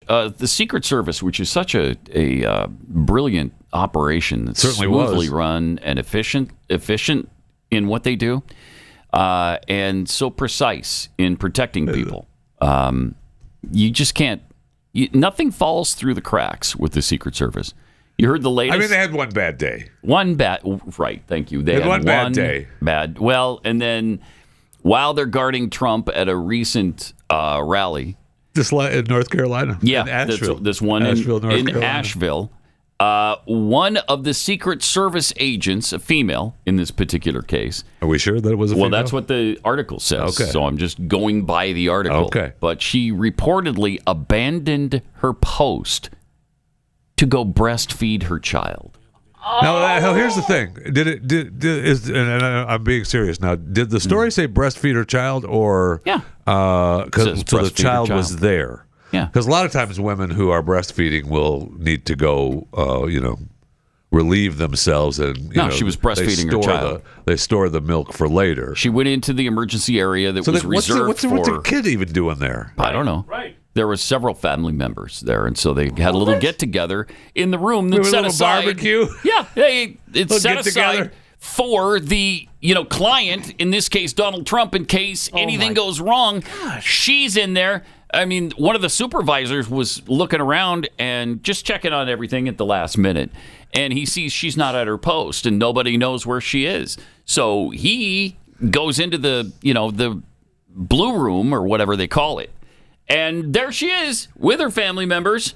the Secret Service, which is such a brilliant operation, that's certainly smoothly was. run and efficient in what they do, and so precise in protecting people. You just can't. Nothing falls through the cracks with the Secret Service. You heard the latest. I mean, they had one bad day. Right, thank you. They had one bad day. Well, and then while they're guarding Trump at a recent rally. Just in North Carolina. Yeah, in Asheville. this one Asheville, North in Carolina. Asheville. One of the Secret Service agents, a female in this particular case. Are we sure that it was a female? Well, that's what the article says. Okay. So I'm just going by the article. Okay. But she reportedly abandoned her post to go breastfeed her child. Now, here's the thing. And I'm being serious now. Did the story say breastfeed her child or? Yeah. So the breastfeed her child was child. there. Yeah. Because a lot of times women who are breastfeeding will need to go, relieve themselves. And She was breastfeeding her child. They store the milk for later. She went into the emergency area that was reserved for... What's the kid even doing there? I don't know. Right. There were several family members there, and so they had a little get-together in the room that's set aside. Barbecue? Yeah, it's set aside for the client, in this case Donald Trump, in case anything goes wrong. She's in there. I mean, one of the supervisors was looking around and just checking on everything at the last minute, and he sees she's not at her post, and nobody knows where she is. So he goes into the blue room or whatever they call it. And there she is with her family members,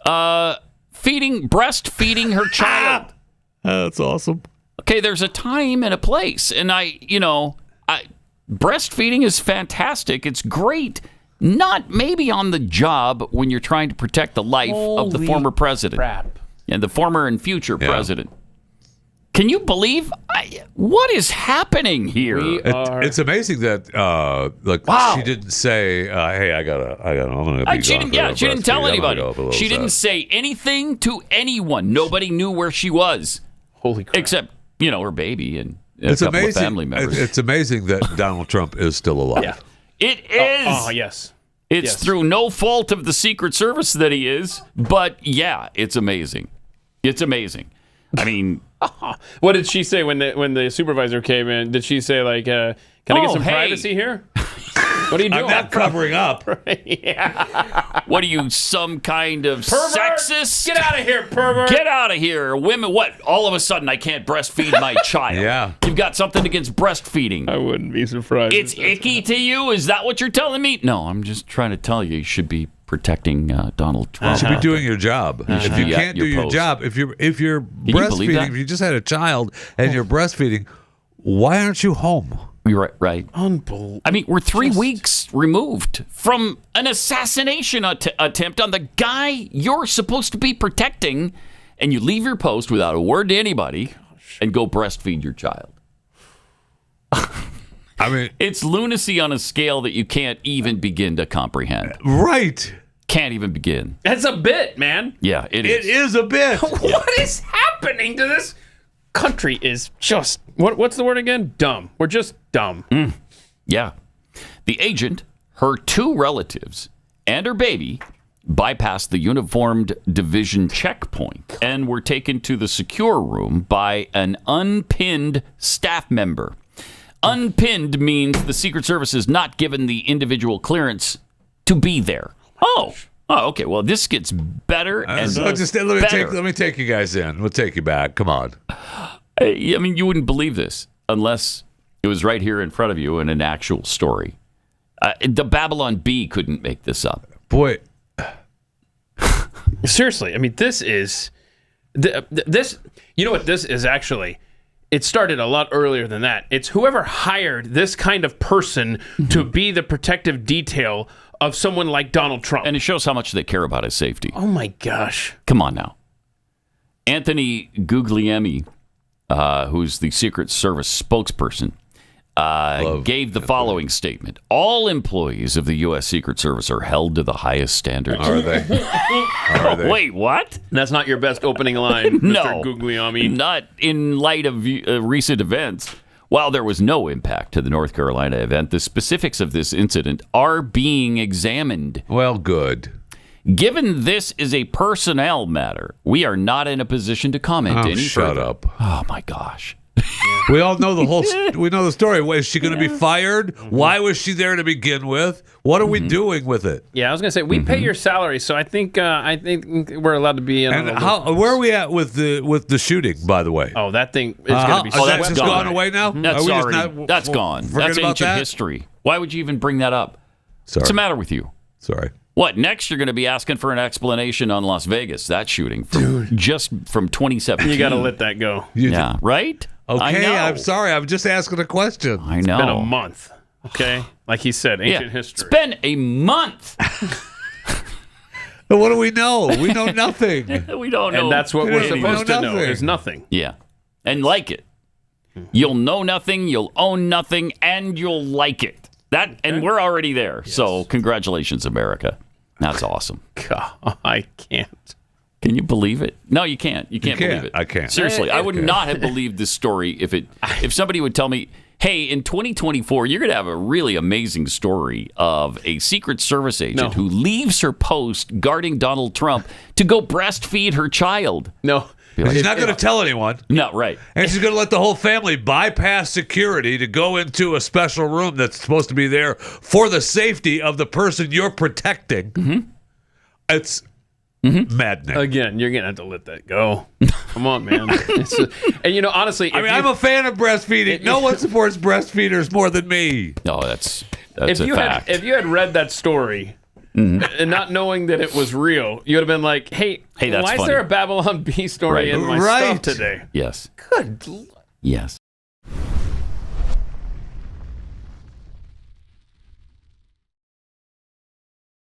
breastfeeding her child. That's awesome. Okay, there's a time and a place, and breastfeeding is fantastic. It's great. Not maybe on the job when you're trying to protect the life of the former president and the former and future president. Can you believe what is happening here? It's amazing that she didn't say, "Hey, I'm going to be." She didn't tell anybody. She didn't say anything to anyone. Nobody knew where she was. Holy crap! Except her baby and a couple of family members. It's amazing that Donald Trump is still alive. Yeah. It is. Oh, yes. It's through no fault of the Secret Service that he is, but yeah, it's amazing. It's amazing. I mean. What did she say when the supervisor came in? Did she say, like, can I get some privacy here? What are you doing? I'm not covering up. Yeah. What are you, some kind of Pervert? sexist? Get out of here, pervert. Get out of here. Women, what? All of a sudden I can't breastfeed my child. Yeah. You've got something against breastfeeding. I wouldn't be surprised. It's icky to you? Is that what you're telling me? No, I'm just trying to tell you should be protecting Donald Trump. You should be doing your job. If you can't do your job, if you're breastfeeding, if you just had a child and you're breastfeeding, why aren't you home? You're right. Unbelievable. I mean, we're 3 weeks removed from an assassination attempt on the guy you're supposed to be protecting, and you leave your post without a word to anybody and go breastfeed your child. I mean, it's lunacy on a scale that you can't even begin to comprehend. Right. Can't even begin. That's a bit, man. Yeah, it is. It is a bit. What is happening to this country is just, what's the word again? Dumb. We're just dumb. Yeah. The agent, her 2 relatives, and her baby bypassed the uniformed division checkpoint and were taken to the secure room by an unpinned staff member. Unpinned means the Secret Service is not given the individual clearance to be there. Oh, okay. Well, this gets better and better. Let me take you guys in. We'll take you back. Come on. I mean, you wouldn't believe this unless it was right here in front of you in an actual story. The Babylon Bee couldn't make this up. Boy. Seriously. I mean, this is... This. You know what this is actually? It started a lot earlier than that. It's whoever hired this kind of person to be the protective detail of someone like Donald Trump. And it shows how much they care about his safety. Oh, my gosh. Come on now. Anthony Guglielmi, who's the Secret Service spokesperson, gave the following statement. All employees of the U.S. Secret Service are held to the highest standards. Are they? Are they? Wait, what? That's not your best opening line, No. Mr. Guglielmi. Not in light of recent events. While there was no impact to the North Carolina event, the specifics of this incident are being examined. Well, good. Given this is a personnel matter, we are not in a position to comment any shut further. up. Oh, my gosh. We all know we know the story. Is she going to be fired? Why was she there to begin with? What are we doing with it? Yeah, I was going to say we pay your salary, so I think we're allowed to be in. And where are we at with the shooting? By the way, that thing is going to be. That's just gone away now. That's that's gone. That's ancient history. Why would you even bring that up? Sorry. What's the matter with you? Sorry. What, next you're going to be asking for an explanation on Las Vegas, that shooting just from 2017. You got to let that go. Yeah, right? Okay, I'm sorry. I'm just asking a question. I know. It's been a month, okay? Like he said, ancient history. It's been a month. But what do we know? We know nothing. We don't know. And that's what we're supposed to know is nothing. Yeah. And like it. You'll know nothing, you'll own nothing, and you'll like it. And we're already there. Yes. So congratulations, America. That's awesome. God, I can't. Can you believe it? No, you can't. You can't believe it. I can't. Seriously, I would not have believed this story if somebody would tell me, hey, in 2024, you're going to have a really amazing story of a Secret Service agent who leaves her post guarding Donald Trump to go breastfeed her child. No. She's not going to tell anyone. No, right. And she's going to let the whole family bypass security to go into a special room that's supposed to be there for the safety of the person you're protecting. Mm-hmm. It's maddening. Again, you're going to have to let that go. Come on, man. And, honestly... I'm a fan of breastfeeding. No one supports breastfeeders more than me. No, that's a fact. If you had read that story... and not knowing that it was real, you would have been like, hey that's why funny. Is there a Babylon Bee story in my stuff today? Yes. Good Lord. Yes.